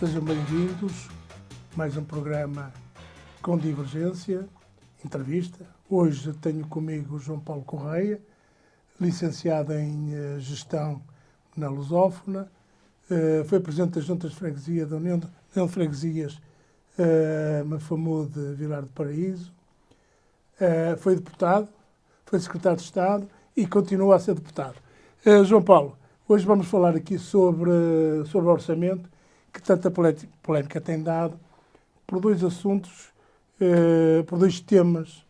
Sejam bem-vindos a mais um programa com Divergência, entrevista. Hoje tenho comigo o João Paulo Correia, licenciado em Gestão na Lusófona, foi Presidente das Juntas de Freguesia da União de Freguesias Mafamude Vilar do Paraíso, foi deputado, foi Secretário de Estado e continua a ser deputado. João Paulo, hoje vamos falar aqui sobre o orçamento, que tanta polémica tem dado, por dois assuntos, por dois temas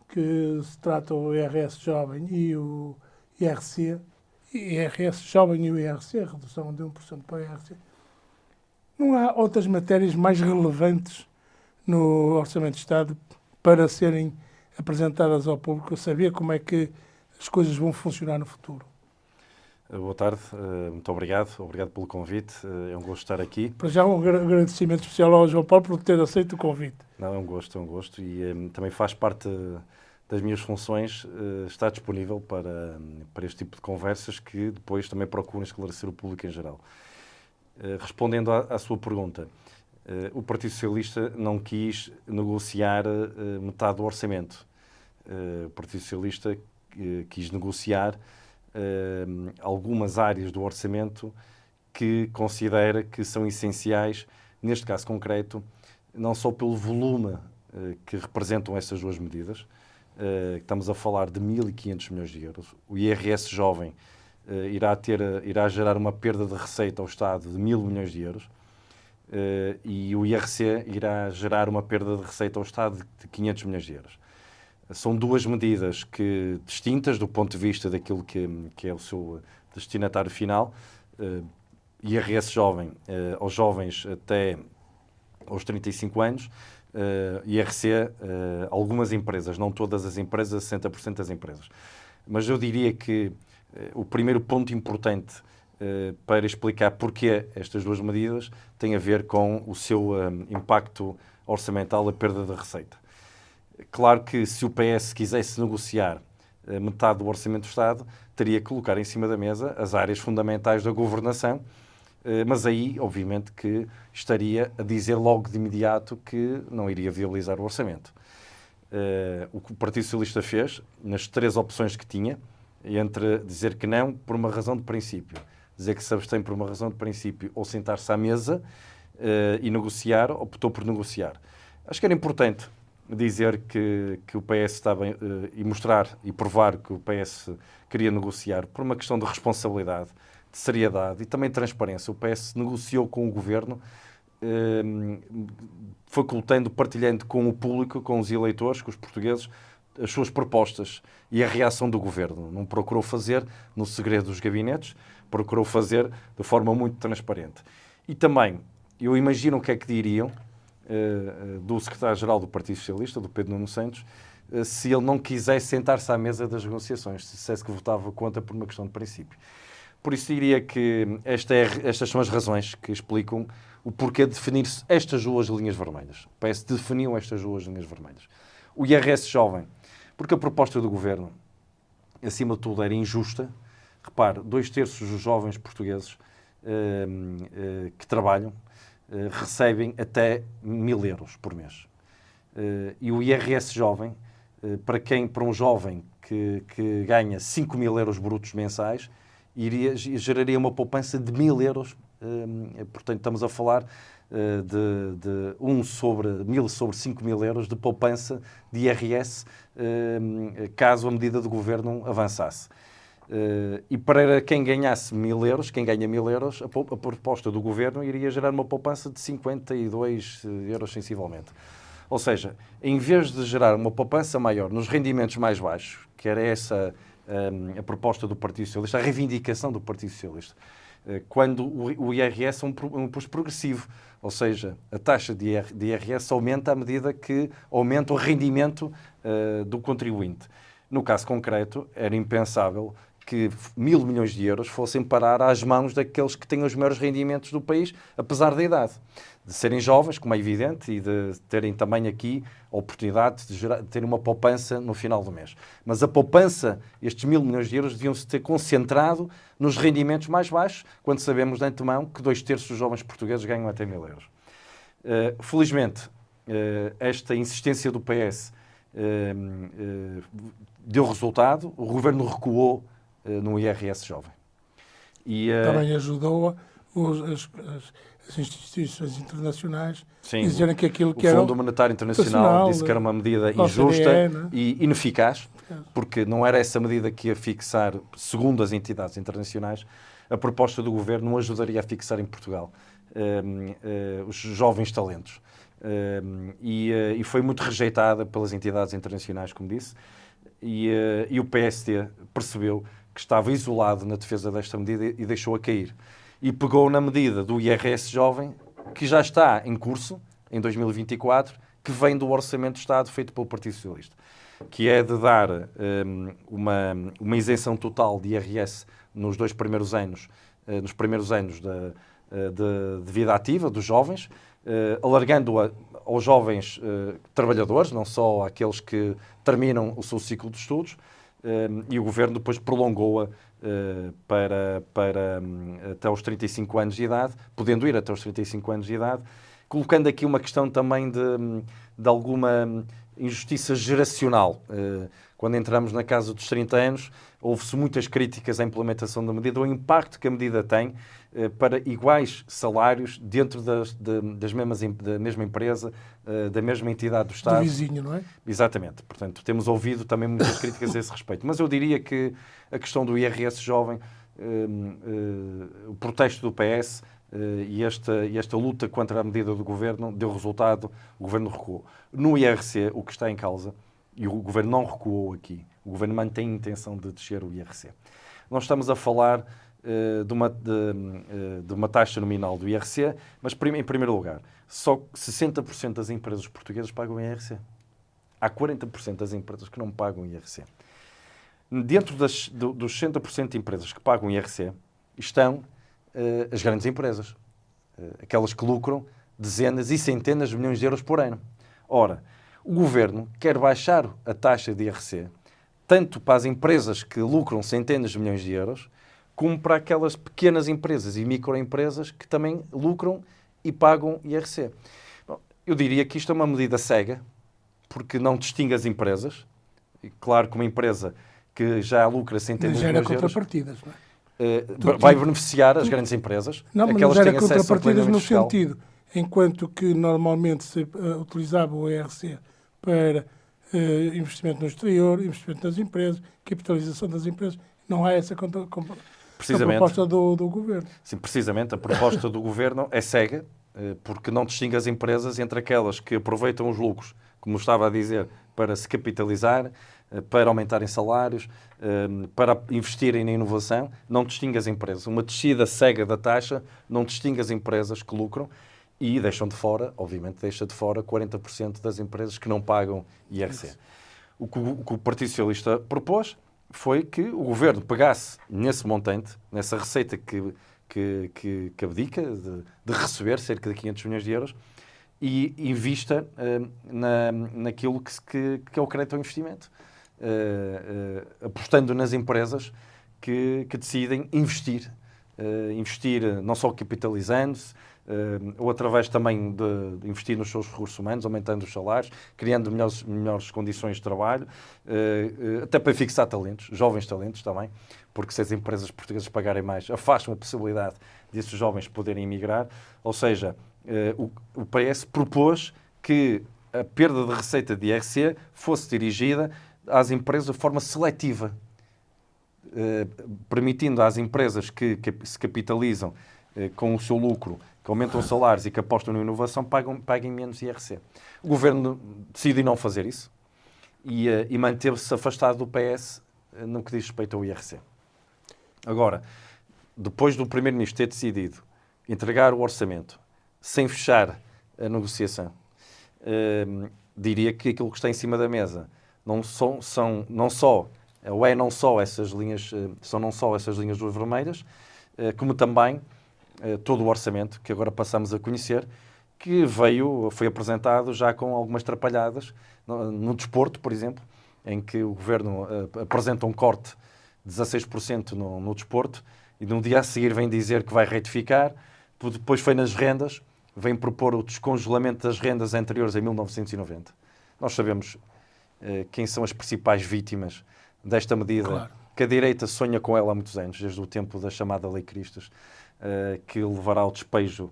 que se tratam, o IRS jovem e o IRC, IRS jovem e o IRC, a redução de 1% para o IRC. Não há outras matérias mais relevantes no Orçamento de Estado para serem apresentadas ao público, saber como é que as coisas vão funcionar no futuro? Boa tarde, muito obrigado pelo convite, é um gosto estar aqui. Para já um agradecimento especial ao João Paulo por ter aceito o convite. Não, é um gosto e também faz parte das minhas funções estar disponível para este tipo de conversas que depois também procuram esclarecer o público em geral. Respondendo à sua pergunta, o Partido Socialista não quis negociar metade do orçamento. O Partido Socialista quis negociar algumas áreas do orçamento que considera que são essenciais, neste caso concreto, não só pelo volume que representam essas duas medidas, estamos a falar de 1.500 milhões de euros. O IRS jovem irá gerar uma perda de receita ao Estado de 1.000 milhões de euros e o IRC irá gerar uma perda de receita ao Estado de 500 milhões de euros. São duas medidas distintas do ponto de vista daquilo que é o seu destinatário final. IRS jovem, aos jovens até aos 35 anos, IRC, algumas empresas, não todas as empresas, 60% das empresas. Mas eu diria que o primeiro ponto importante para explicar porquê estas duas medidas tem a ver com o seu impacto orçamental, a perda de receita. Claro que se o PS quisesse negociar metade do Orçamento do Estado, teria que colocar em cima da mesa as áreas fundamentais da governação, mas aí, obviamente, que estaria a dizer logo de imediato que não iria viabilizar o orçamento. O que o Partido Socialista fez, nas três opções que tinha, entre dizer que não por uma razão de princípio, dizer que se abstém por uma razão de princípio ou sentar-se à mesa e negociar, optou por negociar. Acho que era importante dizer que o PS estava e mostrar e provar que o PS queria negociar por uma questão de responsabilidade, de seriedade e também de transparência. O PS negociou com o Governo, facultando, partilhando com o público, com os eleitores, com os portugueses, as suas propostas e a reação do Governo. Não procurou fazer no segredo dos gabinetes, procurou fazer de forma muito transparente. E também, eu imagino o que é que diriam do secretário-geral do Partido Socialista, do Pedro Nuno Santos, se ele não quisesse sentar-se à mesa das negociações, se dissesse que votava contra por uma questão de princípio. Por isso diria que estas são as razões que explicam o porquê de definir-se estas duas linhas vermelhas. O PS definiu estas duas linhas vermelhas. O IRS jovem, porque a proposta do Governo, acima de tudo, era injusta. Repare, 2/3 dos jovens portugueses que trabalham recebem até 1.000 euros por mês. E o IRS jovem, para um jovem que ganha 5.000 euros brutos mensais, geraria uma poupança de 1.000 euros. Portanto, estamos a falar de 1/1.000 sobre 5.000 euros de poupança de IRS, caso a medida do Governo avançasse. E para quem ganhasse 1.000 euros, quem ganha 1.000 euros, a proposta do Governo iria gerar uma poupança de 52 euros sensivelmente. Ou seja, em vez de gerar uma poupança maior nos rendimentos mais baixos, que era essa a proposta do Partido Socialista, a reivindicação do Partido Socialista, quando o IRS é um imposto progressivo, ou seja, a taxa de IRS aumenta à medida que aumenta o rendimento do contribuinte. No caso concreto, era impensável que 1.000 milhões de euros fossem parar às mãos daqueles que têm os maiores rendimentos do país, apesar da idade. De serem jovens, como é evidente, e de terem também aqui a oportunidade de ter uma poupança no final do mês. Mas a poupança, estes 1.000 milhões de euros, deviam-se ter concentrado nos rendimentos mais baixos, quando sabemos de antemão que 2/3 dos jovens portugueses ganham até 1.000 euros. Felizmente, esta insistência do PS deu resultado. O Governo recuou no IRS jovem. E, também ajudou as instituições internacionais sim, a dizerem que aquilo que o era... Fundo Monetário Internacional disse que era uma medida injusta e ineficaz, porque não era essa medida que ia fixar, segundo as entidades internacionais, a proposta do Governo não ajudaria a fixar em Portugal os jovens talentos. E foi muito rejeitada pelas entidades internacionais, como disse, e o PSD percebeu que estava isolado na defesa desta medida e deixou-a cair. E pegou na medida do IRS jovem, que já está em curso, em 2024, que vem do Orçamento do Estado feito pelo Partido Socialista, que é de dar uma isenção total de IRS nos 2 primeiros anos, nos primeiros anos de vida ativa dos jovens, alargando-a aos jovens trabalhadores, não só àqueles que terminam o seu ciclo de estudos, e o Governo depois prolongou-a para até aos 35 anos de idade, podendo ir até aos 35 anos de idade, colocando aqui uma questão também de alguma injustiça geracional. Quando entramos na casa dos 30 anos, houve-se muitas críticas à implementação da medida, o impacto que a medida tem para iguais salários dentro da mesma empresa, da mesma entidade do Estado. Do vizinho, não é? Exatamente. Portanto, temos ouvido também muitas críticas a esse respeito. Mas eu diria que a questão do IRS jovem, o protesto do PS e esta luta contra a medida do Governo deu resultado, o Governo recuou. No IRC, o que está em causa, e o Governo não recuou aqui, o Governo mantém a intenção de descer o IRC. Nós estamos a falar de uma taxa nominal do IRC, mas em primeiro lugar, só 60% das empresas portuguesas pagam IRC. Há 40% das empresas que não pagam IRC. Dentro dos 60% de empresas que pagam IRC estão as grandes empresas, aquelas que lucram dezenas e centenas de milhões de euros por ano. Ora, o Governo quer baixar a taxa de IRC tanto para as empresas que lucram centenas de milhões de euros, como para aquelas pequenas empresas e microempresas que também lucram e pagam IRC. Bom, eu diria que isto é uma medida cega, porque não distingue as empresas. E claro que uma empresa que já lucra centenas de milhões de euros... contrapartidas, não é? Vai beneficiar as grandes empresas, não, aquelas mas que era têm acesso ao contrapartidas no fiscal. sentido, enquanto que normalmente se utilizava o ERC para investimento no exterior, investimento nas empresas, capitalização das empresas, não há essa proposta do Governo. Sim, precisamente, a proposta do Governo é cega, porque não distingue as empresas entre aquelas que aproveitam os lucros, como estava a dizer, para se capitalizar, para aumentarem salários, para investirem na inovação, não distingue as empresas. Uma descida cega da taxa não distingue as empresas que lucram e deixam de fora, obviamente, deixa de fora 40% das empresas que não pagam IRC. O que o Partido Socialista propôs foi que o Governo pegasse nesse montante, nessa receita que abdica de receber cerca de 500 milhões de euros e invista naquilo que é o crédito ao investimento. Apostando nas empresas que decidem investir não só capitalizando-se, ou através também de investir nos seus recursos humanos, aumentando os salários, criando melhores condições de trabalho, até para fixar talentos, jovens talentos também, porque se as empresas portuguesas pagarem mais, afastam a possibilidade desses jovens poderem emigrar. Ou seja, o PS propôs que a perda de receita de IRC fosse dirigida às empresas de forma seletiva, permitindo às empresas que se capitalizam com o seu lucro, que aumentam os salários e que apostam na inovação, paguem menos IRC. O Governo decidiu não fazer isso e manteve-se afastado do PS no que diz respeito ao IRC. Agora, depois do Primeiro-Ministro ter decidido entregar o orçamento sem fechar a negociação, diria que aquilo que está em cima da mesa não só ou é não só essas linhas, são não só essas linhas duas vermelhas, como também todo o orçamento que agora passamos a conhecer, que foi apresentado já com algumas trapalhadas no desporto, por exemplo, em que o Governo apresenta um corte de 16% no desporto e no dia a seguir vem dizer que vai retificar, depois foi nas rendas, vem propor o descongelamento das rendas anteriores a 1990. Nós sabemos quem são as principais vítimas desta medida, claro, que a direita sonha com ela há muitos anos, desde o tempo da chamada Lei Cristas, que levará ao despejo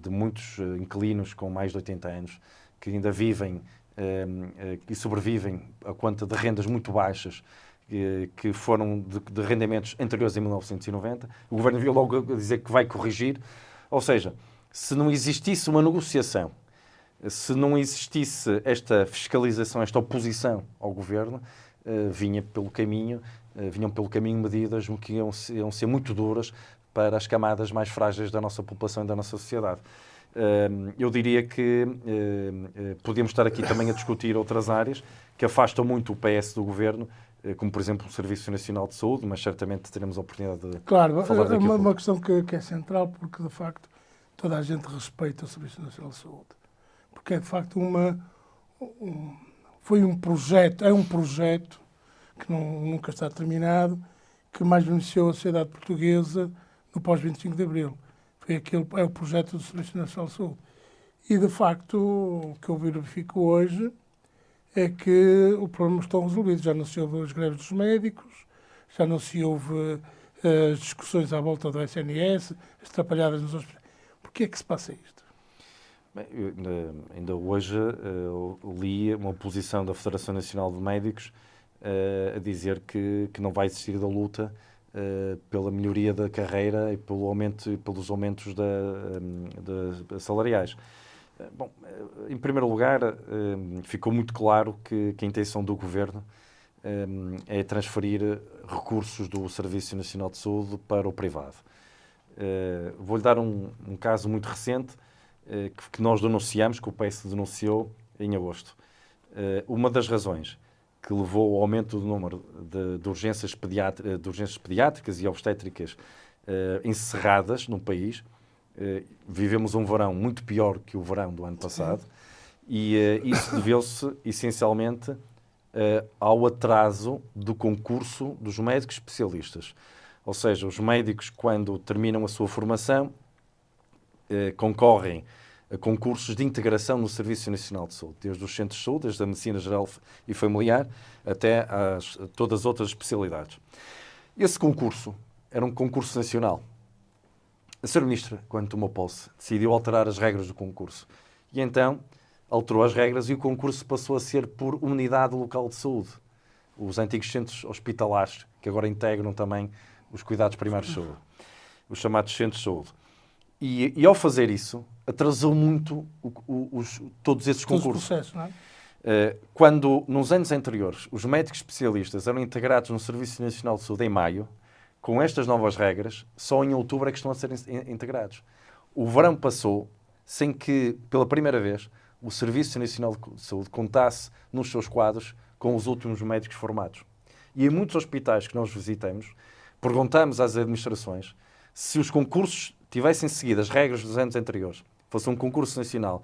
de muitos inquilinos com mais de 80 anos, que ainda vivem e sobrevivem a conta de rendas muito baixas, que foram de rendimentos anteriores a 1990. O Governo veio logo a dizer que vai corrigir. Ou seja, se não existisse uma negociação, se não existisse esta fiscalização, esta oposição ao Governo, vinham pelo caminho medidas que iam ser muito duras para as camadas mais frágeis da nossa população e da nossa sociedade. Eu diria que podíamos estar aqui também a discutir outras áreas que afastam muito o PS do Governo, como, por exemplo, o Serviço Nacional de Saúde, mas certamente teremos a oportunidade de falar daqui a pouco. Claro, uma questão que é central, porque, de facto, toda a gente respeita o Serviço Nacional de Saúde. Porque é, de facto, foi um projeto, é um projeto que nunca está terminado, que mais beneficiou a sociedade portuguesa no pós-25 de Abril. É o projeto do Serviço Nacional de Saúde. E, de facto, o que eu verifico hoje é que os problemas estão resolvidos. Já não se houve as greves dos médicos, já não se houve as discussões à volta do SNS, as atrapalhadas nos hospitais. Porquê é que se passa isto? Bem, ainda hoje li uma posição da Federação Nacional de Médicos a dizer que não vai existir da luta pela melhoria da carreira e pelos aumentos salariais. Bom, em primeiro lugar, ficou muito claro que a intenção do Governo é transferir recursos do Serviço Nacional de Saúde para o privado. Vou-lhe dar um caso muito recente que nós denunciamos, que o PS denunciou em agosto. Uma das razões que levou ao aumento do número de urgências pediátricas e obstétricas encerradas no país. Vivemos um verão muito pior que o verão do ano passado. E isso deveu-se essencialmente ao atraso do concurso dos médicos especialistas. Ou seja, os médicos, quando terminam a sua formação, concorrem a concursos de integração no Serviço Nacional de Saúde, desde os centros de saúde, desde a medicina geral e familiar, até todas as outras especialidades. Esse concurso era um concurso nacional. A Sra. Ministra, quando tomou posse, decidiu alterar as regras do concurso. E então alterou as regras e o concurso passou a ser por unidade local de saúde. Os antigos centros hospitalares, que agora integram também os cuidados primários de saúde. Os chamados centros de saúde. E ao fazer isso, atrasou muito todos esses concursos. Todos os processos, não é? Quando, nos anos anteriores, os médicos especialistas eram integrados no Serviço Nacional de Saúde em maio, com estas novas regras, só em outubro é que estão a ser integrados. O verão passou sem que, pela primeira vez, o Serviço Nacional de Saúde contasse nos seus quadros com os últimos médicos formados. E em muitos hospitais que nós visitamos, perguntamos às administrações se os concursos tivessem seguido as regras dos anos anteriores, fosse um concurso nacional,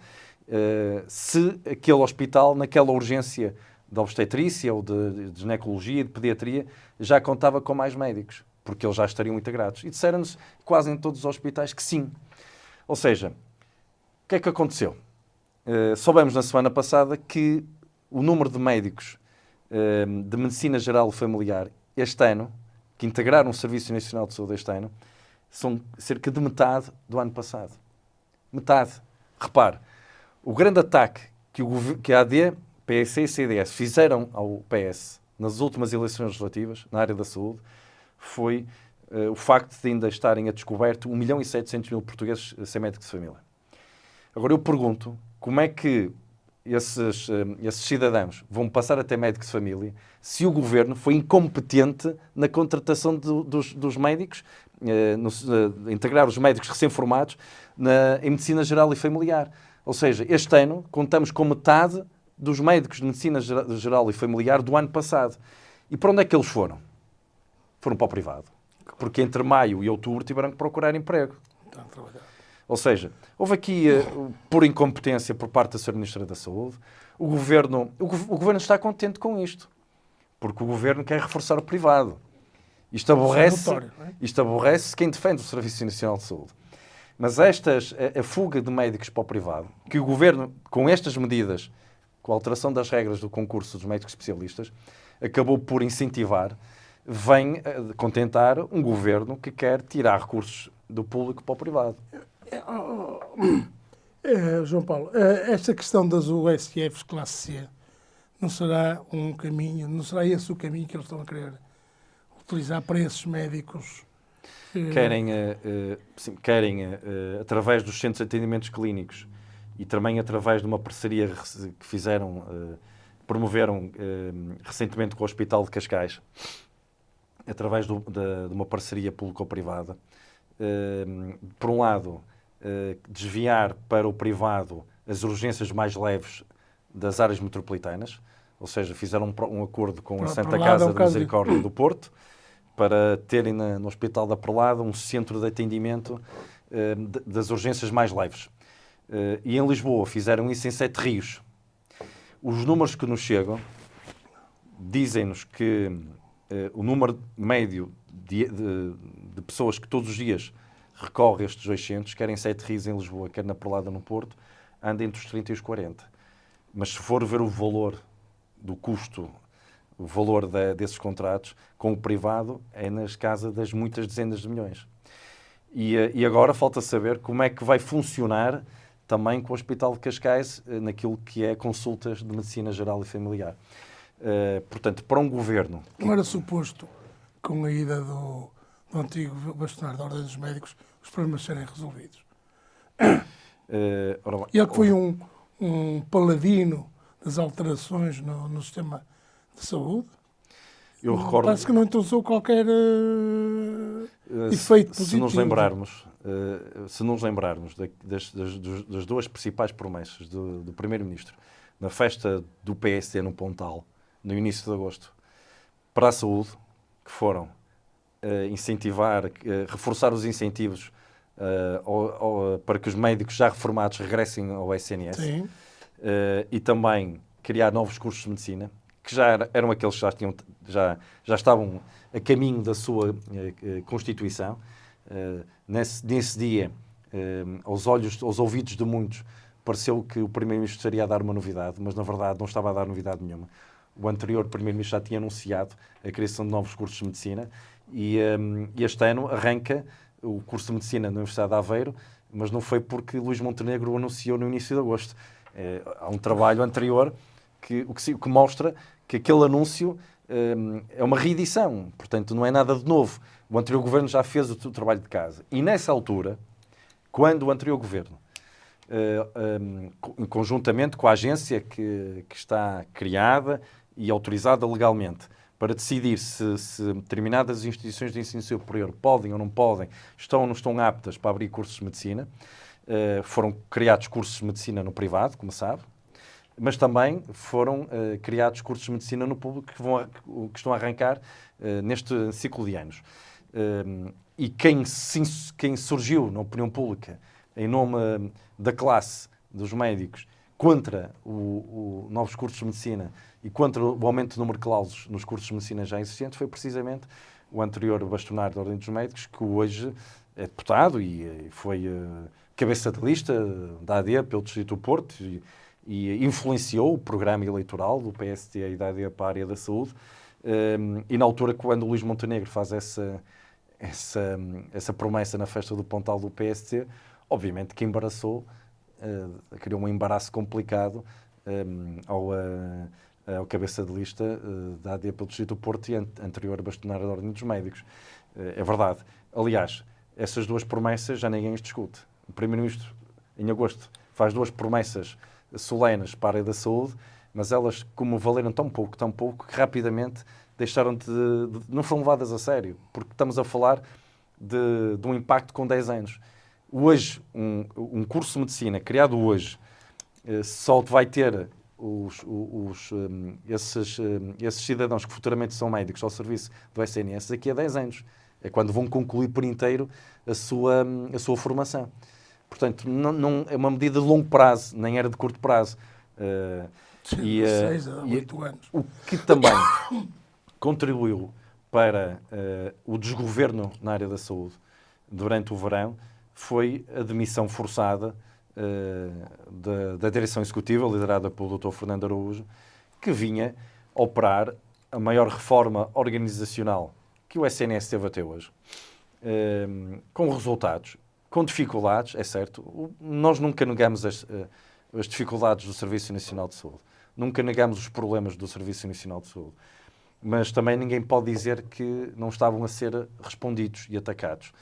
se aquele hospital, naquela urgência de obstetrícia ou de ginecologia e de pediatria, já contava com mais médicos, porque eles já estariam integrados. E disseram-nos quase em todos os hospitais que sim. Ou seja, o que é que aconteceu? Soubemos na semana passada que o número de médicos de medicina geral e familiar este ano, que integraram o Serviço Nacional de Saúde este ano, são cerca de metade do ano passado. Metade. Repare, o grande ataque que a AD, PSD e CDS fizeram ao PS nas últimas eleições legislativas, na área da saúde, foi o facto de ainda estarem a descoberto 1.700.000 portugueses sem médico de família. Agora eu pergunto, como é que esses cidadãos vão passar a ter médico de família se o Governo foi incompetente na contratação dos médicos, integrar os médicos recém-formados em medicina geral e familiar. Ou seja, este ano contamos com metade dos médicos de medicina geral e familiar do ano passado. E para onde é que eles foram? Foram para o privado. Porque entre maio e outubro tiveram que procurar emprego. Ou seja, houve aqui, por incompetência por parte da Sra. Ministra da Saúde, o governo está contente com isto. Porque o governo quer reforçar o privado. Isto aborrece quem defende o Serviço Nacional de Saúde. Mas a fuga de médicos para o privado, que o governo, com estas medidas, com a alteração das regras do concurso dos médicos especialistas, acabou por incentivar, vem contentar um governo que quer tirar recursos do público para o privado. João Paulo, esta questão das USFs classe C não será um caminho, não será esse o caminho que eles estão a querer utilizar para esses médicos? Querem através dos centros de atendimentos clínicos e também através de uma parceria que promoveram recentemente com o Hospital de Cascais, através de uma parceria público-privada, por um lado, desviar para o privado as urgências mais leves das áreas metropolitanas, ou seja, fizeram um acordo com a Santa Casa de Misericórdia do Porto, para terem no Hospital da Perlada um centro de atendimento das urgências mais leves. E em Lisboa fizeram isso em 7 Rios. Os números que nos chegam dizem-nos que o número médio de pessoas que todos os dias recorre a estes 2 centros, quer em 7 Rios em Lisboa, quer na Perlada no Porto, anda entre os 30 e os 40. Mas se for ver o valor do custo, o valor desses contratos com o privado, é nas casas das muitas dezenas de milhões. E agora falta saber como é que vai funcionar também com o Hospital de Cascais naquilo que é consultas de medicina geral e familiar. Portanto, para um governo... Não era suposto, com a ida do antigo bastonário da Ordem dos Médicos, os problemas serem resolvidos? Ele que foi um paladino das alterações no sistema de saúde, parece que não introduziu qualquer efeito positivo. Se nos lembrarmos das 2 principais promessas do Primeiro-Ministro na festa do PSD no Pontal, no início de agosto, para a saúde, que foram reforçar os incentivos para que os médicos já reformados regressem ao SNS, e também criar novos cursos de medicina, que já eram aqueles que já estavam a caminho da sua constituição. Nesse dia, aos ouvidos de muitos, pareceu que o Primeiro-Ministro estaria a dar uma novidade, mas na verdade não estava a dar novidade nenhuma. O anterior Primeiro-Ministro já tinha anunciado a criação de novos cursos de medicina e este ano arranca o curso de medicina na Universidade de Aveiro, mas não foi porque Luís Montenegro o anunciou no início de agosto. Há um trabalho anterior que mostra que aquele anúncio é uma reedição, portanto não é nada de novo. O anterior governo já fez o trabalho de casa. E nessa altura, quando o anterior governo, conjuntamente com a agência que está criada e autorizada legalmente para decidir se determinadas instituições de ensino superior podem ou não podem, estão ou não estão aptas para abrir cursos de medicina, foram criados cursos de medicina no privado, como sabe, mas também foram criados cursos de medicina no público que estão a arrancar neste ciclo de anos. E quem surgiu na opinião pública em nome da classe dos médicos contra novos cursos de medicina e contra o aumento do número de clausos nos cursos de medicina já existentes foi precisamente o anterior bastonário da Ordem dos Médicos, que hoje é deputado e foi cabeça de lista da AD pelo Distrito do Porto e influenciou o programa eleitoral do PSD e da AD para a área da saúde. E na altura, quando o Luís Montenegro faz essa promessa na festa do Pontal do PSD, obviamente que embaraçou, criou um embaraço complicado ao cabeça de lista da AD pelo Distrito do Porto e anterior bastonário da Ordem dos Médicos. É verdade. Aliás, essas 2 promessas já ninguém as discute. O Primeiro-Ministro, em agosto, faz 2 promessas solenes para a área da saúde, mas elas, como valeram tão pouco, que rapidamente deixaram não foram levadas a sério, porque estamos a falar de um impacto com 10 anos. Hoje, um curso de medicina criado hoje só vai ter esses cidadãos que futuramente são médicos ao serviço do SNS daqui a 10 anos. É quando vão concluir por inteiro a sua formação. Portanto, não é uma medida de longo prazo, nem era de curto prazo. 6 a 8 anos. O que também contribuiu para o desgoverno na área da saúde durante o verão foi a demissão forçada da direção executiva, liderada pelo Dr. Fernando Araújo, que vinha operar a maior reforma organizacional que o SNS teve até hoje, com resultados, com dificuldades, é certo. Nós nunca negamos as dificuldades do Serviço Nacional de Saúde, nunca negamos os problemas do Serviço Nacional de Saúde, mas também ninguém pode dizer que não estavam a ser respondidos e atacados.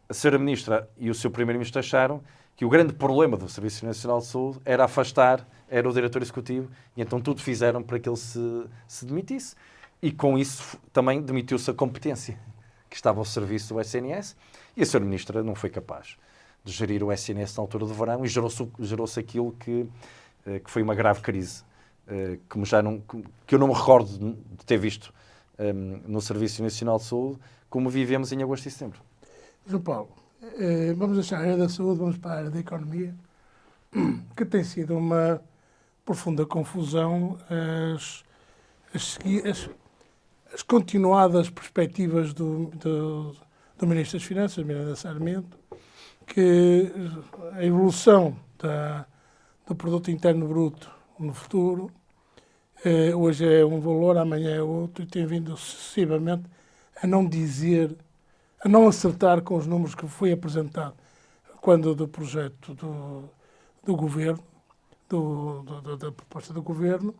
A Sra. Ministra e o seu Primeiro-Ministro acharam que o grande problema do Serviço Nacional de Saúde era afastar, era o diretor executivo, e então tudo fizeram para que ele se demitisse. E com isso também demitiu-se a competência que estava ao serviço do SNS, e a Sra. Ministra não foi capaz de gerir o SNS na altura do verão e gerou-se aquilo que foi uma grave crise, que eu não me recordo de ter visto no Serviço Nacional de Saúde, como vivemos em agosto e setembro. João Paulo, vamos deixar a área da saúde, vamos para a área da economia, que tem sido uma profunda confusão as continuadas perspectivas do Ministro das Finanças, Miranda Sarmento, que a evolução do Produto Interno Bruto no futuro, hoje é um valor, amanhã é outro, e tem vindo sucessivamente a não acertar com os números que foi apresentado quando do projeto do Governo, da proposta do Governo,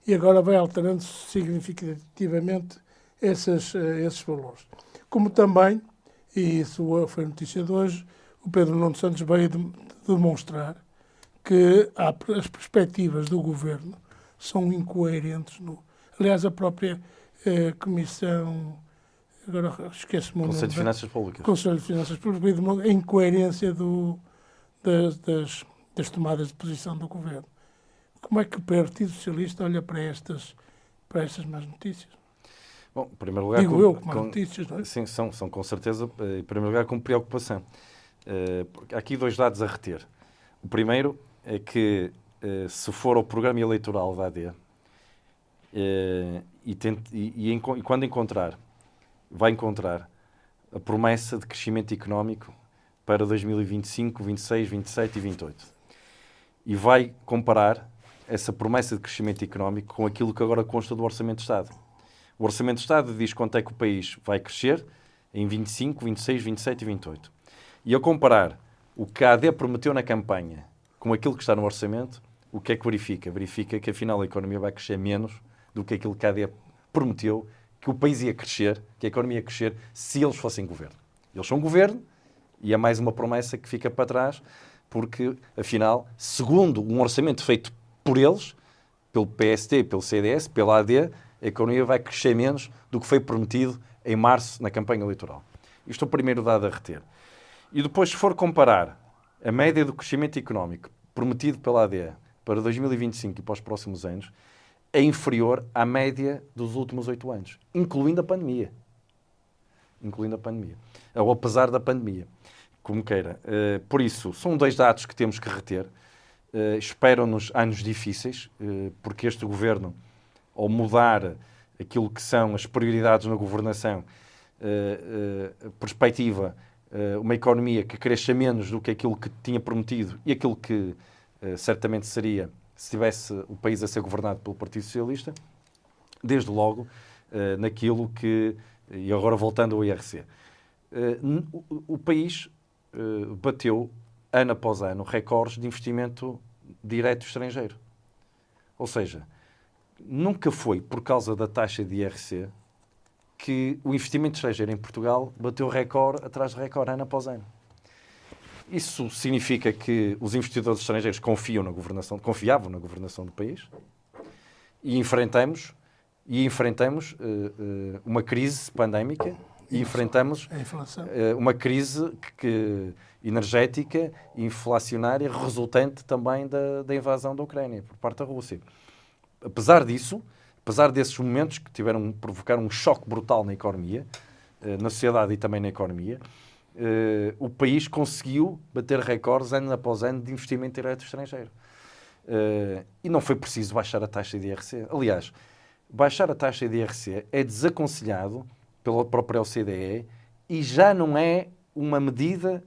e agora vai alterando significativamente esses valores. Como também, e isso foi notícia de hoje, o Pedro Nuno Santos veio demonstrar que as perspectivas do Governo são incoerentes. Aliás, a própria Comissão, agora esqueço-me o nome. Conselho de Finanças Públicas. Conselho de Finanças Públicas, a incoerência das tomadas de posição do Governo. Como é que o Partido Socialista olha para estas más notícias? Bom, em primeiro lugar... Digo eu, más notícias, não é? Sim, são com certeza, em primeiro lugar, com preocupação. Há aqui 2 dados a reter. O primeiro é que, se for ao programa eleitoral da AD, e quando vai encontrar a promessa de crescimento económico para 2025, 26, 27 e 28. E vai comparar essa promessa de crescimento económico com aquilo que agora consta do Orçamento de Estado. O Orçamento de Estado diz quanto é que o país vai crescer em 25, 26, 27 e 28. E ao comparar o que a AD prometeu na campanha com aquilo que está no Orçamento, o que é que verifica? Verifica que, afinal, a economia vai crescer menos do que aquilo que a AD prometeu, que o país ia crescer, que a economia ia crescer, se eles fossem governo. Eles são governo e é mais uma promessa que fica para trás, porque, afinal, segundo um orçamento feito por eles, pelo PSD, pelo CDS, pela AD, a economia vai crescer menos do que foi prometido em março na campanha eleitoral. Isto é o primeiro dado a reter. E depois, se for comparar a média do crescimento económico prometido pela AD para 2025 e para os próximos anos, é inferior à média dos últimos 8 anos, incluindo a pandemia. Ou apesar da pandemia, como queira. Por isso, são 2 dados que temos que reter. Esperam-nos anos difíceis, porque este governo, ao mudar aquilo que são as prioridades na governação, perspectiva, uma economia que cresça menos do que aquilo que tinha prometido e aquilo que certamente seria se tivesse o país a ser governado pelo Partido Socialista, desde logo naquilo que... E agora voltando ao IRC. O país bateu, ano após ano, recordes de investimento direto estrangeiro. Ou seja, nunca foi por causa da taxa de IRC que o investimento estrangeiro em Portugal bateu recorde atrás de recorde, ano após ano. Isso significa que os investidores estrangeiros confiavam na governação do país e enfrentamos uma crise pandémica E enfrentamos a inflação. Uma crise energética e inflacionária resultante também da invasão da Ucrânia por parte da Rússia. Apesar disso, apesar desses momentos que provocaram um choque brutal na economia, na sociedade e também na economia, o país conseguiu bater recordes ano após ano de investimento direto estrangeiro. E não foi preciso baixar a taxa de IRC. Aliás, baixar a taxa de IRC é desaconselhado pela própria OCDE e já não é uma medida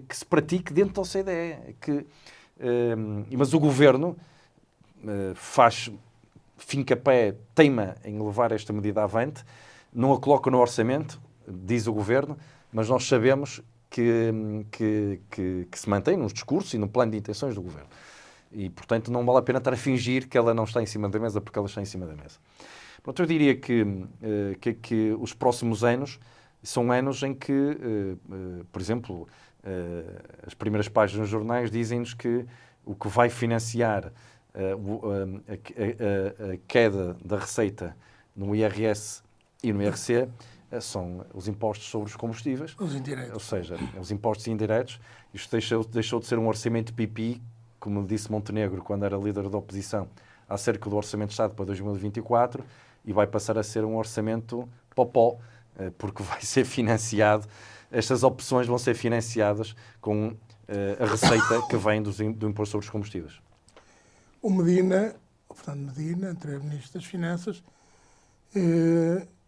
que se pratique dentro da OCDE. Mas o Governo finca pé, teima em levar esta medida avante, não a coloca no orçamento, diz o Governo, mas nós sabemos que se mantém nos discursos e no plano de intenções do Governo. E, portanto, não vale a pena estar a fingir que ela não está em cima da mesa, porque ela está em cima da mesa. Pronto, eu diria que os próximos anos são anos em que, por exemplo, as primeiras páginas dos jornais dizem-nos que o que vai financiar a queda da receita no IRS e no IRC são os impostos sobre os combustíveis. Os indiretos. Ou seja, os impostos indiretos. Isto deixou de ser um orçamento pipi, como disse Montenegro quando era líder da oposição, acerca do Orçamento de Estado para 2024, e vai passar a ser um orçamento popó, porque vai ser financiado, estas opções vão ser financiadas com a receita que vem do imposto sobre os combustíveis. O Fernando Medina, anterior Ministro das Finanças,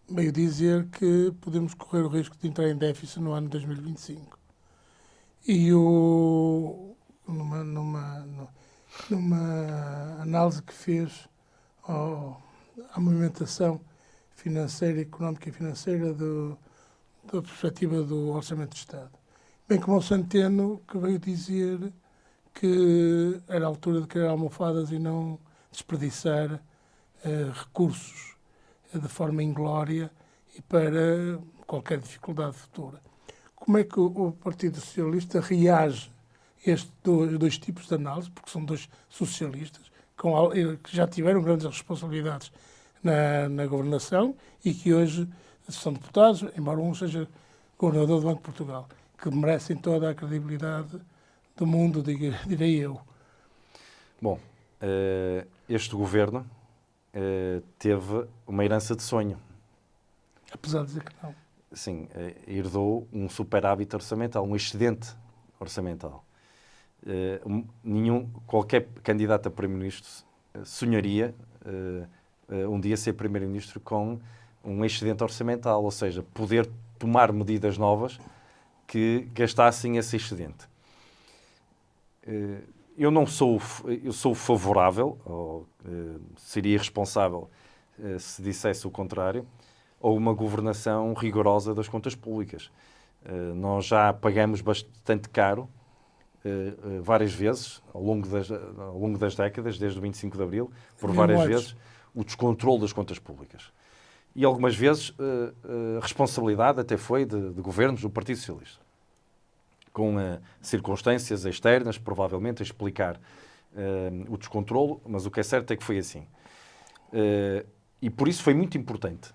veio dizer que podemos correr o risco de entrar em déficit no ano 2025. E numa análise que fez à movimentação financeira, económica e financeira da perspectiva do Orçamento de Estado. Bem como o Centeno, que veio dizer que era a altura de criar almofadas e não desperdiçar recursos de forma inglória e para qualquer dificuldade futura. Como é que o Partido Socialista reage a estes dois tipos de análise, porque são dois socialistas que já tiveram grandes responsabilidades na governação e que hoje são deputados, embora um seja governador do Banco de Portugal, que merecem toda a credibilidade do mundo, direi eu. Bom, este governo teve uma herança de sonho. Apesar de dizer que não. Sim, herdou um superávit orçamental, um excedente orçamental. Qualquer candidato a Primeiro-Ministro sonharia um dia ser Primeiro-Ministro com um excedente orçamental, ou seja, poder tomar medidas novas que gastassem esse excedente. Eu sou favorável, ou seria irresponsável se dissesse o contrário, a uma governação rigorosa das contas públicas. Nós já pagamos bastante caro, várias vezes, ao longo das décadas, desde o 25 de Abril, por várias vezes, o descontrole das contas públicas. E algumas vezes a responsabilidade até foi de governos do Partido Socialista, com circunstâncias externas, provavelmente, a explicar o descontrole, mas o que é certo é que foi assim. E por isso foi muito importante.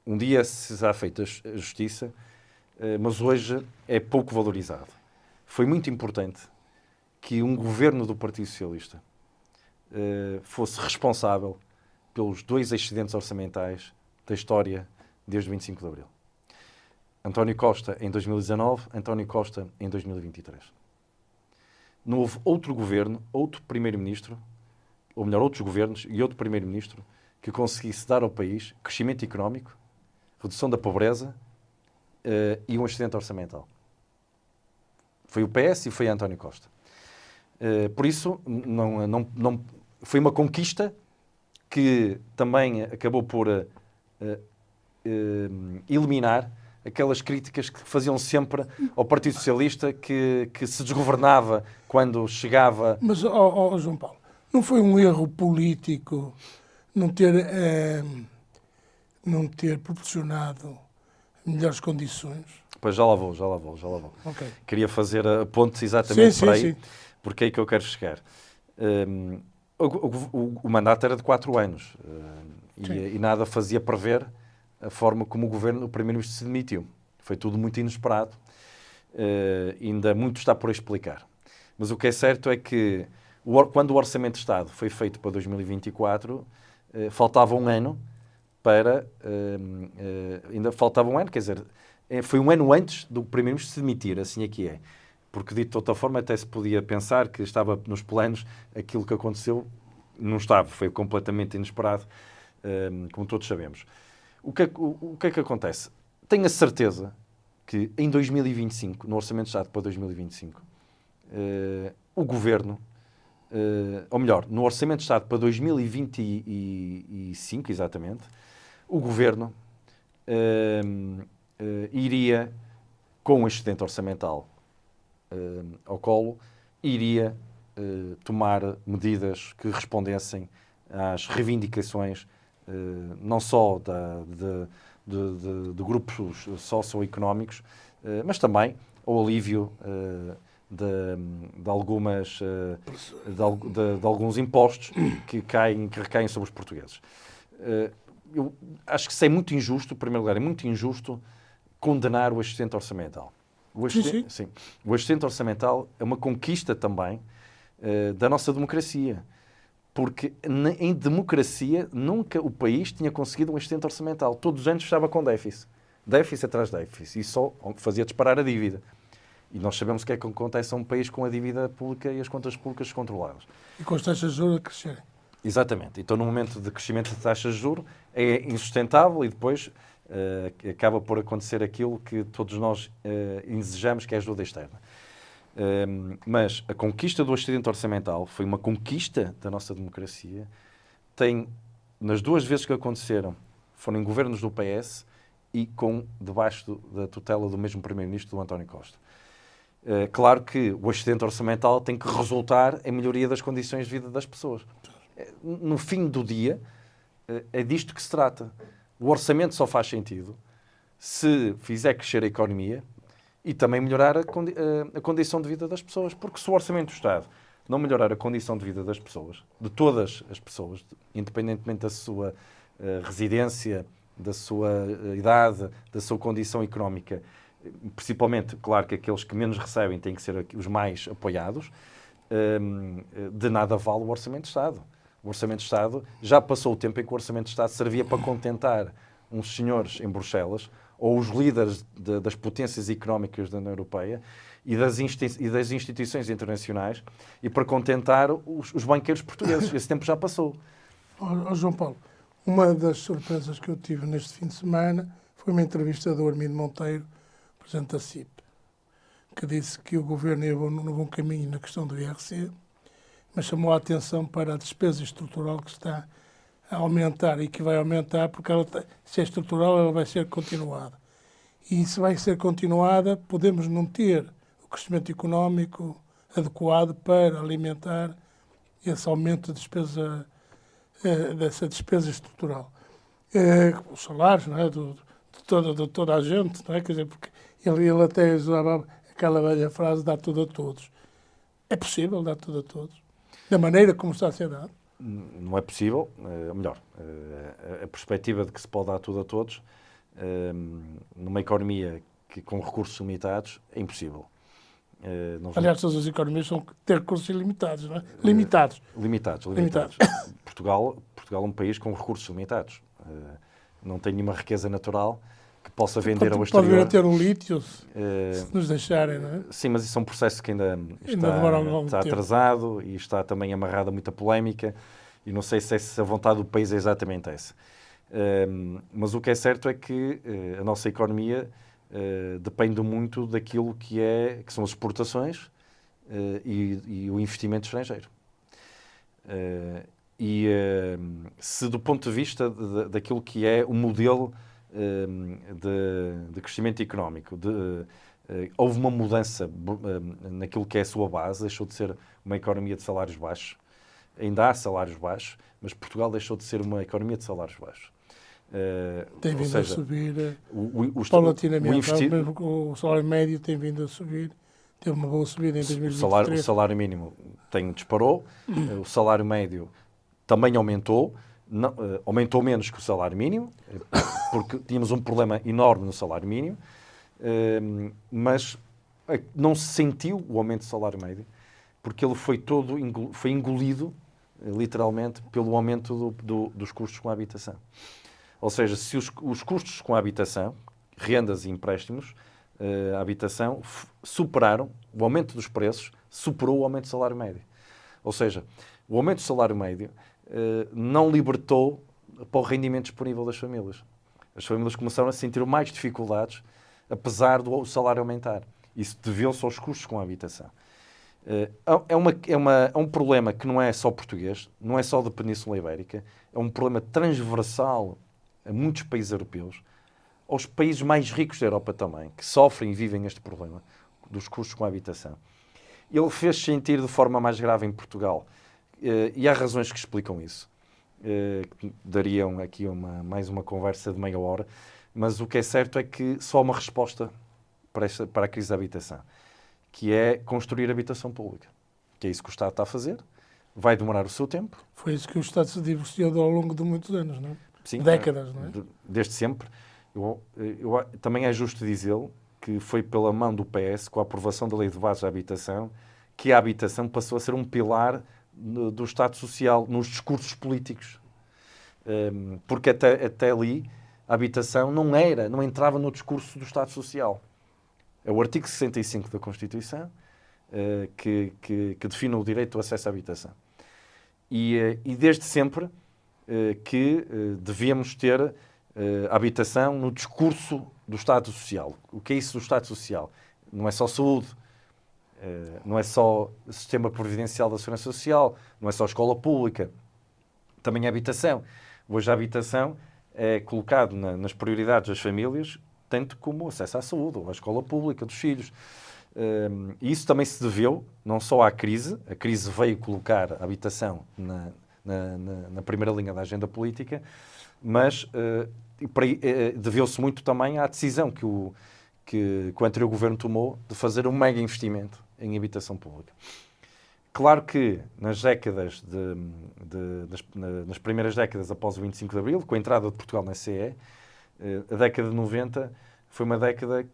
Um dia se será feita a justiça, mas hoje é pouco valorizado. Foi muito importante que um governo do Partido Socialista fosse responsável pelos 2 excedentes orçamentais da história desde o 25 de Abril. António Costa em 2019, António Costa em 2023. Não houve outro governo, outro primeiro-ministro, ou melhor, outros governos e outro primeiro-ministro que conseguisse dar ao país crescimento económico, redução da pobreza e um excedente orçamental. Foi o PS e foi António Costa. Por isso, não foi uma conquista que também acabou por eliminar aquelas críticas que faziam sempre ao Partido Socialista que se desgovernava quando chegava... Mas, João Paulo, não foi um erro político não ter proporcionado melhores condições? Pois já lá vou. Okay. Queria fazer a ponte exatamente por aí, sim. Porque é aí que eu quero chegar. O mandato era de 4 anos e nada fazia prever a forma como o primeiro-ministro se demitiu. Foi tudo muito inesperado. Ainda muito está por explicar. Mas o que é certo é que quando o Orçamento de Estado foi feito para 2024, faltava um ano para... ainda faltava um ano, quer dizer, foi um ano antes do primeiro-ministro se demitir, assim é que é. Porque, dito de outra forma, até se podia pensar que estava nos planos aquilo que aconteceu. Não estava, foi completamente inesperado, como todos sabemos. O que é que acontece? Tenho a certeza que em 2025, no Orçamento de Estado para 2025, o Governo, ou melhor, no Orçamento de Estado para 2025, exatamente, o Governo iria, com o excedente orçamental ao colo, iria tomar medidas que respondessem às reivindicações não só de grupos socioeconómicos, mas também ao alívio de alguns impostos que recaem sobre os portugueses. Eu acho que isso é muito injusto, em primeiro lugar, é muito injusto condenar o excedente orçamental. Sim. O excedente orçamental é uma conquista também da nossa democracia. Porque em democracia nunca o país tinha conseguido um excedente orçamental. Todos os anos estava com déficit. Déficit atrás de déficit. E só fazia disparar a dívida. E nós sabemos o que é que acontece a um país com a dívida pública e as contas públicas descontroladas. E com as taxas de juros a crescerem. Exatamente. Então, no momento de crescimento de taxas de juros, é insustentável e depois acaba por acontecer aquilo que todos nós desejamos, que é a ajuda externa. Mas a conquista do excedente orçamental foi uma conquista da nossa democracia. Nas duas vezes que aconteceram, foram em governos do PS e debaixo da tutela do mesmo primeiro-ministro, do António Costa. Claro que o excedente orçamental tem que resultar em melhoria das condições de vida das pessoas. No fim do dia, é disto que se trata. O orçamento só faz sentido se fizer crescer a economia e também melhorar a condição de vida das pessoas. Porque se o Orçamento do Estado não melhorar a condição de vida das pessoas, de todas as pessoas, independentemente da sua residência, da sua idade, da sua condição económica, principalmente, claro que aqueles que menos recebem têm que ser os mais apoiados, de nada vale o Orçamento de Estado. O Orçamento de Estado já passou o tempo em que o Orçamento de Estado servia para contentar uns senhores em Bruxelas ou os líderes das potências económicas da União Europeia e das instituições internacionais e para contentar os banqueiros portugueses. Esse tempo já passou. João Paulo, uma das surpresas que eu tive neste fim de semana foi uma entrevista do Armindo Monteiro, presidente da CIP, que disse que o governo ia no bom caminho na questão do IRC, mas chamou a atenção para a despesa estrutural que está a aumentar e que vai aumentar, porque se é estrutural, ela vai ser continuada. E se vai ser continuada, podemos não ter o crescimento económico adequado para alimentar esse aumento de despesa, dessa despesa estrutural. Os salários, não é? de toda a gente, não é? Quer dizer, porque ele até usava aquela velha frase, dá tudo a todos. É possível dar tudo a todos? Da maneira como está a ser dado? Não é possível, melhor, a perspectiva de que se pode dar tudo a todos, numa economia com recursos limitados, é impossível. Aliás, todas as economias são ter recursos ilimitados, não é? Limitados. Limitados. Portugal é um país com recursos limitados. Não tem nenhuma riqueza natural que possa vender ao exterior. Pode vir a ter o lítio, se nos deixarem, não é? Sim, mas isso é um processo que ainda está tempo. atrasado e está também amarrado a muita polémica e não sei se a vontade do país é exatamente essa. Mas o que é certo é que a nossa economia depende muito daquilo que são as exportações e o investimento estrangeiro. Se do ponto de vista daquilo que é o modelo de crescimento económico, houve uma mudança naquilo que é a sua base, deixou de ser uma economia de salários baixos, ainda há salários baixos, mas Portugal deixou de ser uma economia de salários baixos. Tem vindo a subir paulatinamente, o salário médio tem vindo a subir, teve uma boa subida em 2023. O salário mínimo disparou, o salário médio também aumentou, aumentou menos que o salário mínimo, porque tínhamos um problema enorme no salário mínimo, mas não se sentiu o aumento do salário médio, porque ele foi engolido, literalmente, pelo aumento dos custos com a habitação. Ou seja, se os custos com a habitação, rendas e empréstimos, a habitação, superaram, o aumento dos preços superou o aumento do salário médio. Ou seja, o aumento do salário médio não libertou para o rendimento disponível das famílias. As famílias começaram a sentir mais dificuldades, apesar do salário aumentar. Isso deveu-se aos custos com a habitação. É um problema que não é só português, não é só da Península Ibérica, é um problema transversal a muitos países europeus, aos países mais ricos da Europa também, que sofrem e vivem este problema dos custos com a habitação. Ele fez sentir de forma mais grave em Portugal, e há razões que explicam isso. Que dariam aqui mais uma conversa de meia hora, mas o que é certo é que só há uma resposta para a crise da habitação, que é construir habitação pública. Que é isso que o Estado está a fazer, vai demorar o seu tempo. Foi isso que o Estado se divorciou ao longo de muitos anos, não é? Sim, décadas, não é? Desde sempre. Também é justo dizê-lo que foi pela mão do PS, com a aprovação da Lei de Bases da Habitação, que a habitação passou a ser um pilar do Estado Social nos discursos políticos. Porque até ali a habitação não entrava no discurso do Estado Social. É o artigo 65 da Constituição que define o direito ao acesso à habitação. E desde sempre que devíamos ter a habitação no discurso do Estado Social. O que é isso do Estado Social? Não é só saúde, não é só o sistema providencial da segurança social, não é só a escola pública, também a habitação. Hoje a habitação é colocado nas prioridades das famílias, tanto como o acesso à saúde, ou à escola pública dos filhos. E isso também se deveu não só à crise, a crise veio colocar a habitação na primeira linha da agenda política, mas deveu-se muito também à decisão que o anterior governo tomou de fazer um mega investimento em habitação pública. Claro que nas primeiras décadas após o 25 de Abril, com a entrada de Portugal na CE, a década de 90 foi uma década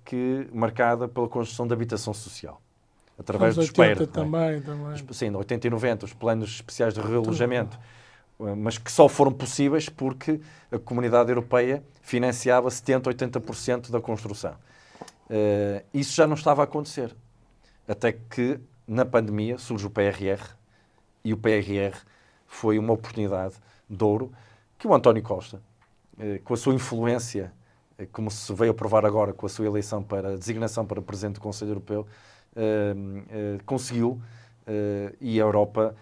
marcada pela construção de habitação social. Através dos PER. Também. Sim, 80 e 90, os planos especiais de realojamento, mas que só foram possíveis porque a Comunidade Europeia financiava 70%, 80% da construção. Isso já não estava a acontecer. Até que, na pandemia, surge o PRR, e o PRR foi uma oportunidade de ouro que o António Costa, com a sua influência, como se veio a provar agora com a sua eleição para a designação para Presidente do Conselho Europeu, conseguiu, e a Europa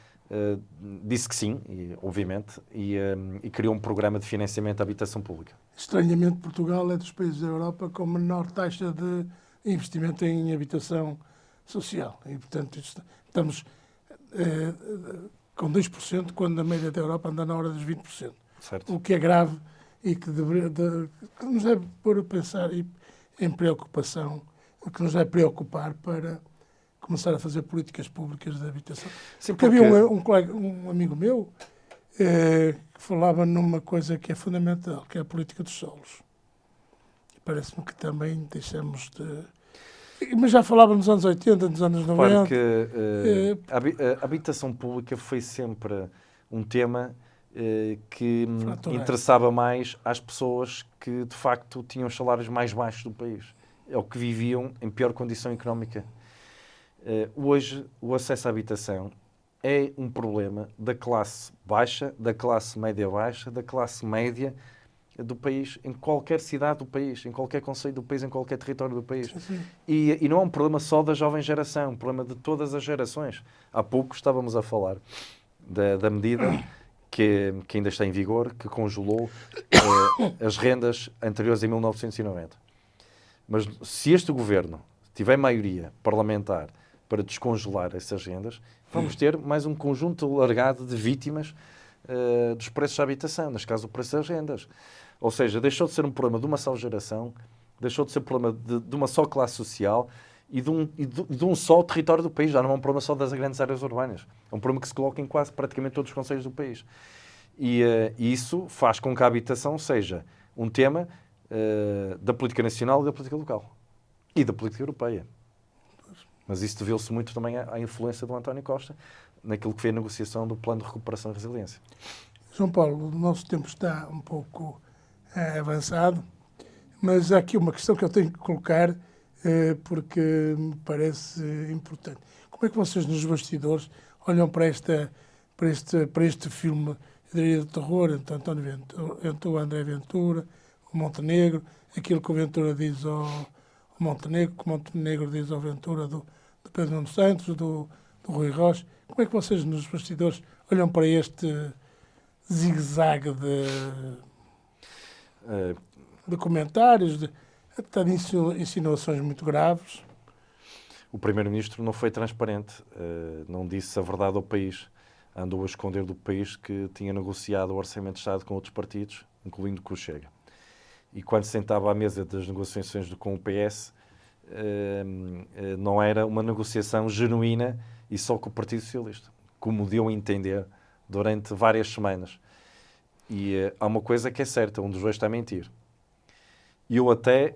disse que sim, obviamente, e criou um programa de financiamento da habitação pública. Estranhamente, Portugal é dos países da Europa com menor taxa de investimento em habitação social. E, portanto, estamos com 2%, quando a média da Europa anda na hora dos 20%. Certo. O que é grave e que nos deve pôr a pensar em preocupação, o que nos deve preocupar para começar a fazer políticas públicas de habitação. Sim, porque havia um amigo meu que falava numa coisa que é fundamental, que é a política dos solos. Parece-me que também deixamos de... Mas já falava nos anos 80, nos anos 90. Claro que a habitação pública foi sempre um tema que interessava mais às pessoas que, de facto, tinham os salários mais baixos do país, ou que viviam em pior condição económica. Hoje, o acesso à habitação é um problema da classe baixa, da classe média-baixa, da classe média do país, em qualquer cidade do país, em qualquer concelho do país, em qualquer território do país. E não é um problema só da jovem geração, é um problema de todas as gerações. Há pouco estávamos a falar da medida que ainda está em vigor, que congelou as rendas anteriores a 1990. Mas se este governo tiver maioria parlamentar para descongelar essas rendas, vamos ter mais um conjunto alargado de vítimas dos preços da habitação, neste caso o preço das rendas. Ou seja, deixou de ser um problema de uma só geração, deixou de ser um problema de uma só classe social e de um só território do país. Já não é um problema só das grandes áreas urbanas. É um problema que se coloca em quase praticamente todos os concelhos do país. E isso faz com que a habitação seja um tema da política nacional e da política local. E da política europeia. Mas isso deveu-se muito também à influência do António Costa naquilo que foi a negociação do Plano de Recuperação e Resiliência. João Paulo, o nosso tempo está um pouco avançado, mas há aqui uma questão que eu tenho que colocar porque me parece importante. Como é que vocês nos bastidores olham para este filme, eu diria, de terror, entre o André Ventura, o Montenegro, aquilo que o Ventura diz ao Montenegro, que o Montenegro diz ao Ventura do Pedro Nuno Santos, do Rui Rocha. Como é que vocês nos bastidores olham para este zigue-zague de comentários, de insinuações muito graves? O Primeiro-Ministro não foi transparente, não disse a verdade ao país. Andou a esconder do país que tinha negociado o Orçamento de Estado com outros partidos, incluindo com o Chega. E quando se sentava à mesa das negociações com o PS, não era uma negociação genuína e só com o Partido Socialista, como deu a entender durante várias semanas. E há uma coisa que é certa, um dos dois está a mentir. E eu até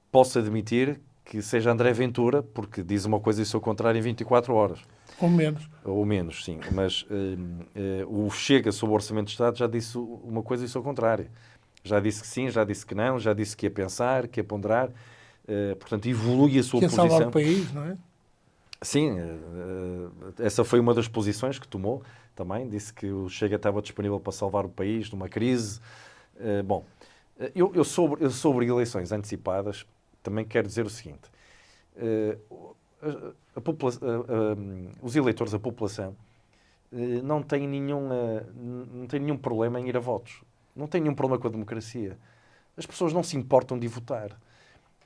posso admitir que seja André Ventura, porque diz uma coisa e o seu contrário em 24 horas. Ou menos. Ou menos, sim. Mas o Chega sobre o Orçamento de Estado já disse uma coisa e o seu contrário. Já disse que sim, já disse que não, já disse que ia pensar, que ia ponderar. Portanto, evolui a sua posição. Que ia salvar o país, não é? Sim, essa foi uma das posições que tomou também. Disse que o Chega estava disponível para salvar o país numa crise. Eu sobre eleições antecipadas também quero dizer o seguinte. Os eleitores, a população, não tem nenhum problema em ir a votos. Não tem nenhum problema com a democracia. As pessoas não se importam de votar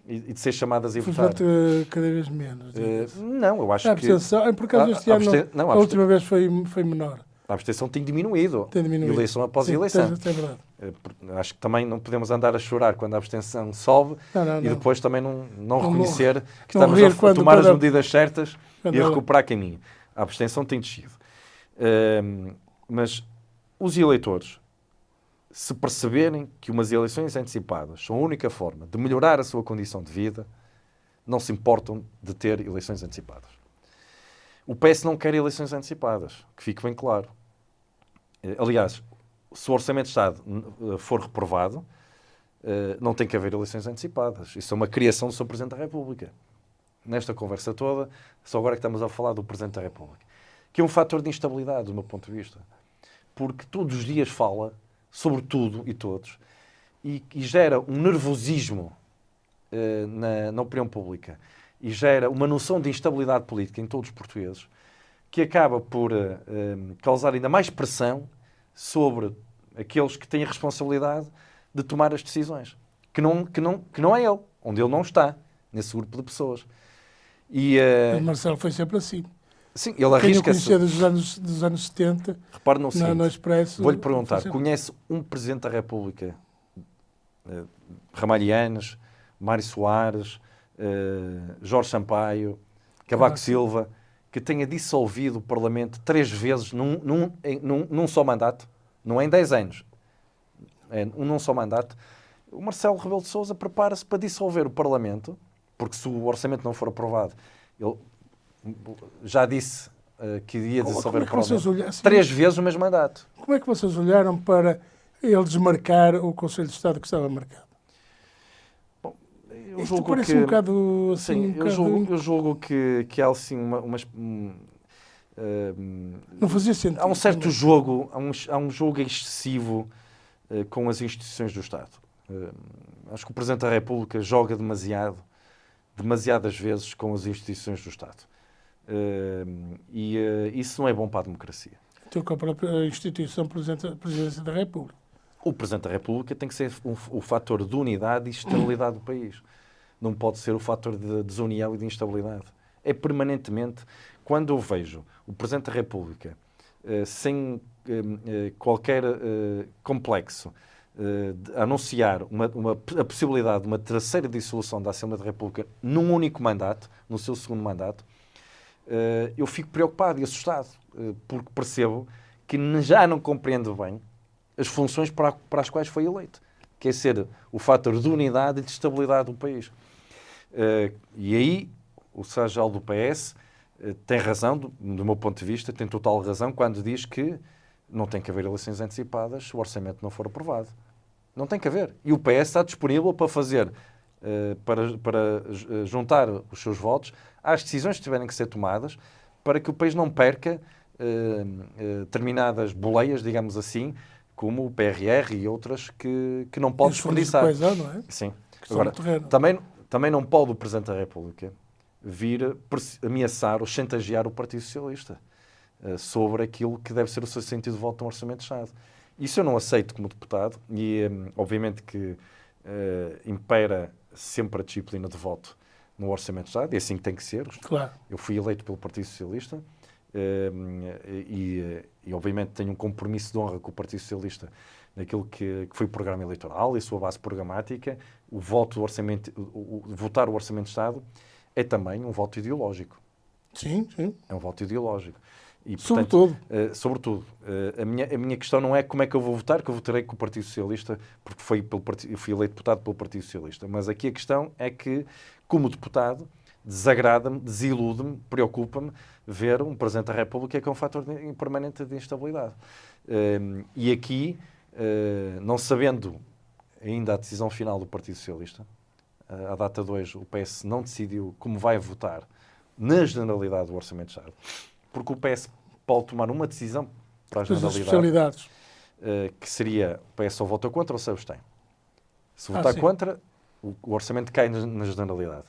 e de ser chamadas a votar. Cada vez menos. Não, eu acho que... Por acaso este ano, a última vez foi menor. A abstenção tem diminuído. Eleição após eleição. É verdade. Acho que também não podemos andar a chorar quando a abstenção sobe e depois também não reconhecer que estamos a tomar as medidas certas e a recuperar caminho. A abstenção tem descido. Mas os eleitores, se perceberem que umas eleições antecipadas são a única forma de melhorar a sua condição de vida, não se importam de ter eleições antecipadas. O PS não quer eleições antecipadas, que fique bem claro. Aliás, se o Orçamento de Estado for reprovado, não tem que haver eleições antecipadas. Isso é uma criação do Sr. Presidente da República. Nesta conversa toda, só agora que estamos a falar do Presidente da República. Que é um fator de instabilidade, do meu ponto de vista. Porque todos os dias fala sobre tudo e todos e gera um nervosismo na opinião pública e gera uma noção de instabilidade política em todos os portugueses que acaba por causar ainda mais pressão sobre aqueles que têm a responsabilidade de tomar as decisões. Que não é ele, onde ele não está, nesse grupo de pessoas. Mas Marcelo foi sempre assim. Sim, ele arrisca-se. Quem o conhecia dos anos 70, repare no seguinte, no Expresso... Vou-lhe perguntar, conhece um Presidente da República, Ramalhianes, Mário Soares, Jorge Sampaio, Cavaco Silva, que tenha dissolvido o Parlamento 3 vezes num só mandato? Não é em 10 anos. Num só mandato. O Marcelo Rebelo de Sousa prepara-se para dissolver o Parlamento, porque se o orçamento não for aprovado, ele já disse que ia dissolver o Parlamento assim, 3 vezes o mesmo mandato. Como é que vocês olharam para ele desmarcar o Conselho de Estado que estava marcado? Bom, isto parece um bocado assim... Eu julgo que há assim não fazia sentido. Há um certo jogo, há um jogo excessivo com as instituições do Estado. Acho que o Presidente da República joga demasiadas vezes com as instituições do Estado. Isso não é bom para a democracia. Então, com a própria instituição Presidência da República. O Presidente da República tem que ser o fator de unidade e estabilidade do país. Não pode ser o fator de desunião e de instabilidade. É permanentemente, quando eu vejo o Presidente da República sem qualquer complexo anunciar a possibilidade de uma terceira dissolução da Assembleia da República num único mandato, no seu segundo mandato, eu fico preocupado e assustado, porque percebo que já não compreende bem as funções para as quais foi eleito, que é ser o fator de unidade e de estabilidade do país. E aí o secretário-geral do PS tem razão, do meu ponto de vista, tem total razão quando diz que não tem que haver eleições antecipadas se o orçamento não for aprovado. Não tem que haver. E o PS está disponível para fazer, para juntar os seus votos às decisões que tiverem que ser tomadas para que o país não perca determinadas boleias, digamos assim, como o PRR e outras que não pode desperdiçar. Não é? Sim. Agora, também não pode o Presidente da República vir ameaçar ou chantagear o Partido Socialista sobre aquilo que deve ser o seu sentido de voto no Orçamento de Estado. Isso eu não aceito como deputado e, obviamente, que impera sempre a disciplina de voto no Orçamento de Estado, e assim que tem que ser. Claro. Eu fui eleito pelo Partido Socialista e, obviamente, tenho um compromisso de honra com o Partido Socialista naquilo que foi o programa eleitoral e a sua base programática. O voto do orçamento, votar o Orçamento de Estado é também um voto ideológico. Sim, sim. É um voto ideológico. E, portanto, sobretudo. A minha questão não é como é que eu vou votar, que eu votarei com o Partido Socialista, porque eu fui eleito deputado pelo Partido Socialista. Mas aqui a questão é que, como deputado, desagrada-me, desilude-me, preocupa-me ver um Presidente da República que é um fator permanente de instabilidade. E aqui, não sabendo ainda a decisão final do Partido Socialista, à data de hoje o PS não decidiu como vai votar na generalidade do Orçamento de Estado, porque o PS pode tomar uma decisão para a generalidade, que seria o PS ou vota contra ou se abstém. Se votar contra, o orçamento cai na generalidade.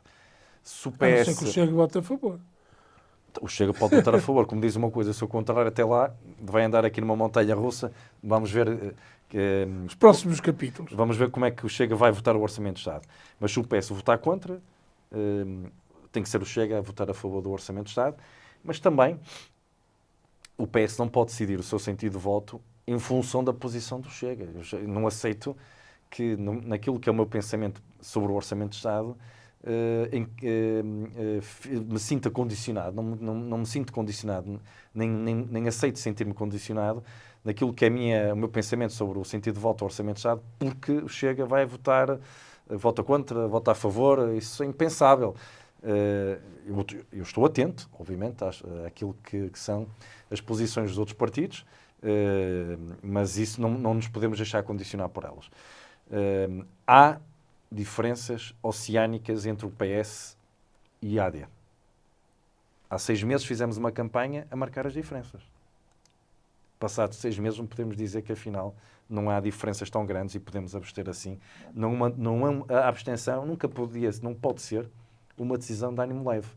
Se o PS... A não ser que o Chega vota a favor. O Chega pode votar a favor. Como diz uma coisa, se o contrário até lá, vai andar aqui numa montanha russa. Vamos ver... Os próximos capítulos. Vamos ver como é que o Chega vai votar o Orçamento de Estado. Mas se o PS votar contra, tem que ser o Chega a votar a favor do Orçamento de Estado. Mas também o PS não pode decidir o seu sentido de voto em função da posição do Chega. Eu não aceito que, naquilo que é o meu pensamento sobre o Orçamento de Estado, me sinta condicionado. Não me sinto condicionado, nem aceito sentir-me condicionado naquilo que é o meu pensamento sobre o sentido de voto ao Orçamento de Estado, porque o Chega vai votar, vota contra, vota a favor. Isso é impensável. Eu estou atento, obviamente, àquilo que são as posições dos outros partidos, mas isso não nos podemos deixar condicionar por elas. Há diferenças oceânicas entre o PS e a AD. Há 6 meses fizemos uma campanha a marcar as diferenças. Passados 6 meses não podemos dizer que afinal não há diferenças tão grandes e podemos abster assim. A abstenção não pode ser uma decisão de ânimo leve.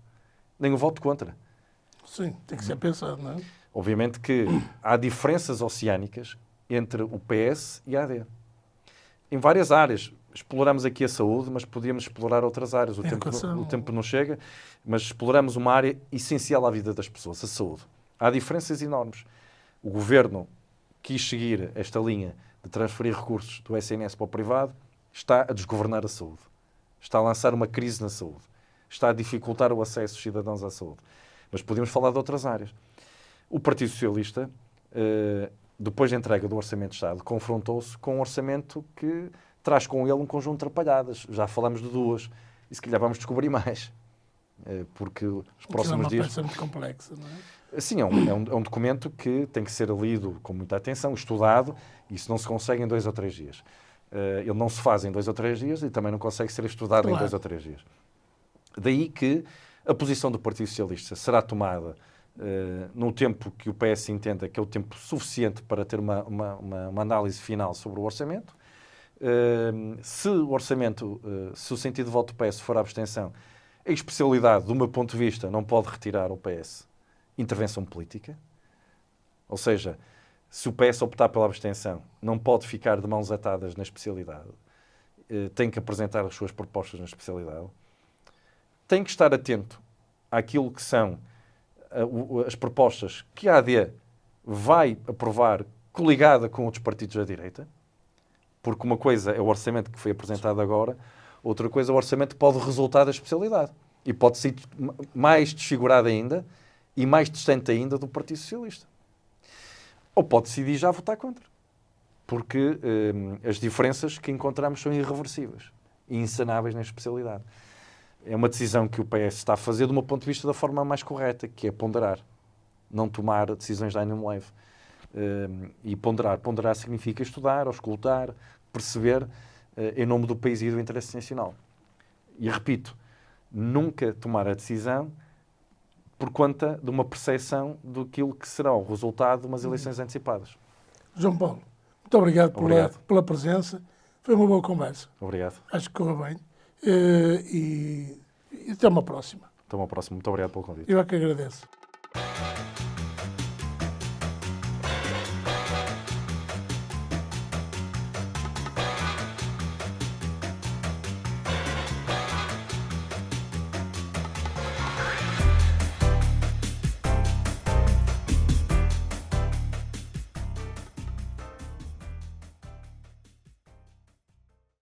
Nem o voto contra. Sim, tem que ser pensado, não é? Obviamente que há diferenças oceânicas entre o PS e a AD. Em várias áreas. Exploramos aqui a saúde, mas podíamos explorar outras áreas. O tempo não chega, mas exploramos uma área essencial à vida das pessoas, a saúde. Há diferenças enormes. O governo quis seguir esta linha de transferir recursos do SNS para o privado, está a desgovernar a saúde. Está a lançar uma crise na saúde. Está a dificultar o acesso dos cidadãos à saúde. Mas podemos falar de outras áreas. O Partido Socialista, depois da entrega do Orçamento de Estado, confrontou-se com um orçamento que traz com ele um conjunto de atrapalhadas. Já falamos de 2. E se calhar vamos descobrir mais. Porque os próximos dias... É uma peça muito complexa, não é? Sim, é um documento que tem que ser lido com muita atenção, estudado, e isso não se consegue em 2 ou 3 dias. Ele não se faz em 2 ou 3 dias e também não consegue ser estudado em 2 ou 3 dias. Daí que a posição do Partido Socialista será tomada no tempo que o PS entenda que é o tempo suficiente para ter uma análise final sobre o orçamento. Se o orçamento, se o sentido de voto do PS for a abstenção, a especialidade, do meu ponto de vista, não pode retirar ao PS intervenção política. Ou seja, se o PS optar pela abstenção, não pode ficar de mãos atadas na especialidade. Tem que apresentar as suas propostas na especialidade. Tem que estar atento àquilo que são as propostas que a AD vai aprovar coligada com outros partidos da direita. Porque uma coisa é o orçamento que foi apresentado agora, outra coisa é o orçamento que pode resultar da especialidade. E pode ser mais desfigurado ainda e mais distante ainda do Partido Socialista. ou pode decidir já votar contra. Porque as diferenças que encontramos são irreversíveis e insanáveis na especialidade. É uma decisão que o PS está a fazer de um ponto de vista da forma mais correta, que é ponderar. Não tomar decisões de ânimo leve. E ponderar. Ponderar significa estudar, auscultar, perceber em nome do país e do interesse nacional. E repito, nunca tomar a decisão por conta de uma percepção daquilo que será o resultado de umas eleições antecipadas. João Paulo, muito obrigado, pela presença. Foi uma boa conversa. Obrigado. Acho que correu bem. E até uma próxima. Até uma próxima. Muito obrigado pelo convite. Eu é que agradeço.